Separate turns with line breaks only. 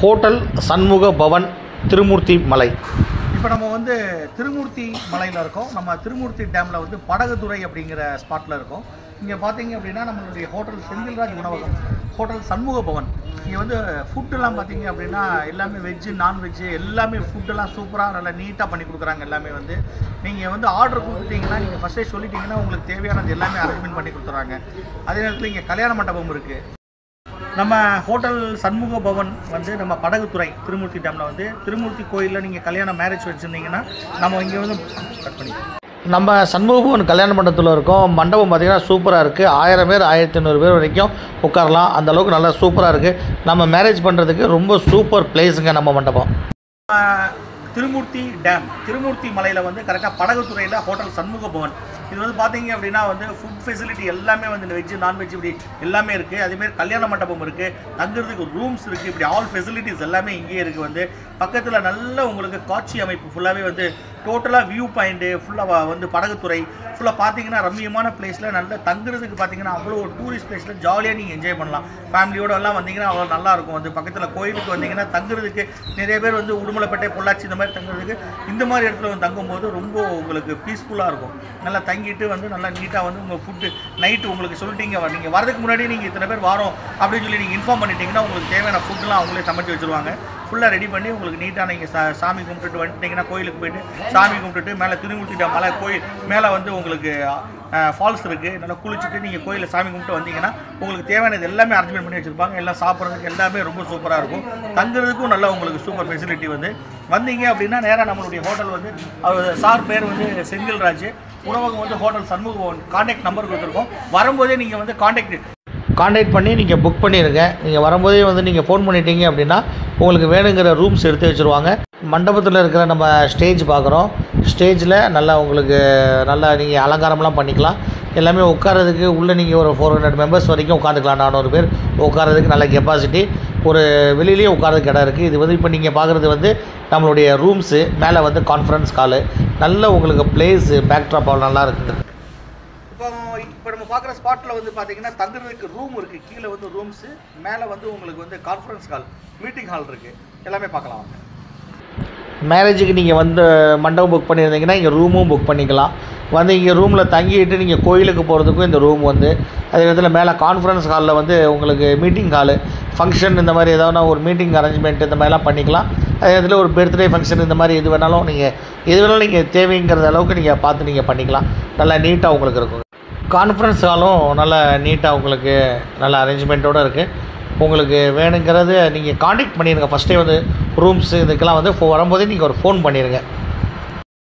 Hotel Shanmuga Pawan Thirumurthy மலை.
இப்போ நம்ம வந்து திருமூர்த்தி மலையில் இருக்கோம். நம்ம திருமூர்த்தி டேமில் வந்து படகுத்துறை அப்படிங்கிற ஸ்பாட்டில் இருக்கோம். இங்கே பார்த்தீங்க அப்படின்னா நம்மளுடைய ஹோட்டல் செந்தில்ராஜ் உணவகம், ஹோட்டல் சண்முக பவன். இங்கே வந்து ஃபுட்டெல்லாம் பார்த்தீங்க அப்படின்னா எல்லாமே வெஜ்ஜு நான்வெஜ்ஜு எல்லாமே ஃபுட்டெல்லாம் சூப்பராக நல்லா நீட்டாக பண்ணி கொடுக்குறாங்க. எல்லாமே வந்து நீங்கள் வந்து ஆர்டர் கொடுத்துட்டிங்கன்னா நீங்கள் ஃபஸ்ட்டே சொல்லிட்டீங்கன்னா உங்களுக்கு தேவையானது எல்லாமே அரேஞ்ச்மெண்ட் பண்ணி கொடுத்துட்றாங்க. அதே நேரத்தில் இங்கே கல்யாண மண்டபம் இருக்குது. நம்ம ஹோட்டல் சண்முக பவன் வந்து நம்ம படகுத்துறை திருமூர்த்தி டேமில் வந்து திருமூர்த்தி கோயிலில் நீங்கள் கல்யாணம் மேரேஜ் வச்சுருந்தீங்கன்னா நம்ம இங்கே வந்து கட் பண்ணி
நம்ம சண்முக பவன் கல்யாண மண்டபத்தில் இருக்கோம். மண்டபம் பார்த்திங்கன்னா சூப்பராக இருக்குது. 1000 பேர் 1500 பேர் வரைக்கும் உட்காரலாம். அந்தளவுக்கு நல்லா சூப்பராக இருக்குது. நம்ம மேரேஜ் பண்ணுறதுக்கு ரொம்ப சூப்பர் பிளேஸுங்க நம்ம மண்டபம்.
திருமூர்த்தி டேம், திருமூர்த்தி மலையில் வந்து கரெக்டாக படகுத்துறையில் ஹோட்டல் சண்முக பவன். இது வந்து பார்த்தீங்க அப்படின்னா வந்து ஃபுட் ஃபெசிலிட்டி எல்லாமே வந்து இந்த வெஜ்ஜு நான்வெஜ் இப்படி எல்லாமே இருக்குது. அதேமாதிரி கல்யாண மண்டபம் இருக்குது, தங்குறதுக்கு ரூம்ஸ் இருக்குது, இப்படி ஆல் ஃபெசிலிட்டிஸ் எல்லாமே இங்கேயே இருக்குது. வந்து பக்கத்தில் நல்ல உங்களுக்கு காட்சி அமைப்பு ஃபுல்லாகவே வந்து டோட்டலாக வியூ பாயிண்ட்டு ஃபுல்லாக வந்து படகுத்துறை ஃபுல்லாக பார்த்தீங்கன்னா ரம்மியமான பிளேஸில் நல்ல தங்குறதுக்கு பார்த்தீங்கன்னா அவ்வளோ ஒரு டூரிஸ்ட் பிளேஸில் ஜாலியாக நீங்கள் என்ஜாய் பண்ணலாம். ஃபேமிலியோடு எல்லாம் வந்தீங்கன்னா அவ்வளோ நல்லாயிருக்கும். வந்து பக்கத்தில் கோயிலுக்கு வந்தீங்கன்னா தங்குறதுக்கு நிறைய பேர் வந்து உடுமலைப்பேட்டை பொள்ளாச்சி இந்த மாதிரி தங்குறதுக்கு இந்த மாதிரி இடத்துல வந்து தங்கும்போது ரொம்ப உங்களுக்கு பீஸ்ஃபுல்லாக இருக்கும். நல்லா தங்கிட்டு வந்து நல்லா நீட்டாக வந்து உங்கள் ஃபுட்டு நைட்டு உங்களுக்கு சொல்லிட்டீங்க, நீங்கள் வரதுக்கு முன்னாடி நீங்கள் இத்தனை பேர் வரோம் அப்படின்னு சொல்லி நீங்கள் இன்ஃபார்ம் பண்ணிட்டீங்கன்னா உங்களுக்கு தேவையான ஃபுட்டுலாம் அவங்களே சமைச்சு வச்சுருவாங்க. ஃபுல்லாக ரெடி பண்ணி உங்களுக்கு நீட்டாக நீங்கள் சாமி கும்பிட்டுட்டு வந்துட்டிங்கன்னா கோயிலுக்கு போய்ட்டு சாமி கும்பிட்டுட்டு மேலே திருமூர்த்தி டேம் மலை கோயில் மேலே வந்து உங்களுக்கு ஃபால்ஸ் இருக்குது. நல்லா குளிச்சுட்டு நீங்கள் கோயிலில் சாமி கும்பிட்டு வந்தீங்கன்னா உங்களுக்கு தேவையானது எல்லாமே அரேஞ்ச்மெண்ட் பண்ணி வச்சுருப்பாங்க. எல்லாம் சாப்பிட்றதுக்கு எல்லாமே ரொம்ப சூப்பராக இருக்கும். தங்குறதுக்கும் நல்லா உங்களுக்கு சூப்பர் ஃபெசிலிட்டி வந்து வந்தீங்க அப்படின்னா நேராக நம்மளுடைய ஹோட்டல் வந்து அவர் சார் பேர் வந்து செந்தில்ராஜ், உணவகம் வந்து hotel Shanmuga Bhavan. Contact number கொடுத்துருக்கோம். வரும்போதே நீங்கள் வந்து கான்டாக்ட் பண்ணி நீங்கள் புக் பண்ணிடுங்க. நீங்கள் வரும்போதே வந்து நீங்கள் ஃபோன் பண்ணிட்டீங்க அப்படின்னா உங்களுக்கு வேணுங்கிற ரூம்ஸ் எடுத்து வச்சுருவாங்க. மண்டபத்தில் இருக்கிற நம்ம ஸ்டேஜ் பார்க்குறோம். ஸ்டேஜில் நல்லா உங்களுக்கு நல்லா நீங்கள் அலங்காரம்லாம் பண்ணிக்கலாம். எல்லாமே உட்காரதுக்கு உள்ளே நீங்கள் ஒரு 400 மெம்பர்ஸ் வரைக்கும் உட்காந்துக்கலாம். 400 பேர் உட்காரதுக்கு நல்ல கெப்பாசிட்டி. ஒரு வெளியிலேயே உட்காரதுக்கு இடம் இருக்குது. இது வந்து இப்போ நீங்கள் பார்க்குறது வந்து நம்மளுடைய ரூம்ஸு. மேலே வந்து கான்ஃபரன்ஸ் ஹாலு. நல்ல உங்களுக்கு பிளேஸு பேக்ட்ராப் நல்லா இருக்குது. இப்போ நம்ம பார்க்குற ஸ்பாட்டில் வந்து பார்த்தீங்கன்னா தங்குறதுக்கு ரூம் இருக்குது. கீழே வந்து ரூம்ஸு, மேலே வந்து உங்களுக்கு வந்து கான்ஃபரன்ஸ் ஹால், மீட்டிங் ஹால் இருக்குது. எல்லாமே பார்க்கலாம்.
மேரேஜுக்கு நீங்கள் வந்து மண்டபம் புக் பண்ணியிருந்தீங்கன்னா இங்கே ரூமும் புக் பண்ணிக்கலாம். வந்து இங்கே ரூமில் தங்கிட்டு நீங்கள் கோயிலுக்கு போகிறதுக்கும் இந்த ரூம் வந்து அதே நேரத்தில் மேலே கான்ஃபரன்ஸ் ஹாலில் வந்து உங்களுக்கு மீட்டிங் ஹாலு, ஃபங்க்ஷன் இந்த மாதிரி ஏதாவது ஒரு மீட்டிங் அரேஞ்ச்மெண்ட் இந்த மாதிரிலாம் பண்ணிக்கலாம். அதே நேரத்தில் ஒரு பர்த்டே ஃபங்க்ஷன் இந்த மாதிரி எது வேணாலும் நீங்கள் தேவைங்கிறது அளவுக்கு நீங்கள் பார்த்து நீங்கள் பண்ணிக்கலாம். நல்லா நீட்டாக உங்களுக்கு இருக்கும். கான்ஃபரன்ஸ் ஹாலும் நல்லா நீட்டாக உங்களுக்கு நல்ல அரேஞ்ச்மெண்ட்டோடு இருக்குது. உங்களுக்கு வேணுங்கிறது நீங்கள் கான்டாக்ட் பண்ணிடுங்க. ஃபஸ்ட்டே வந்து ரூம்ஸு இதுக்கெல்லாம் வந்து வரும்போதே நீங்கள் ஒரு ஃபோன் பண்ணிடுங்க.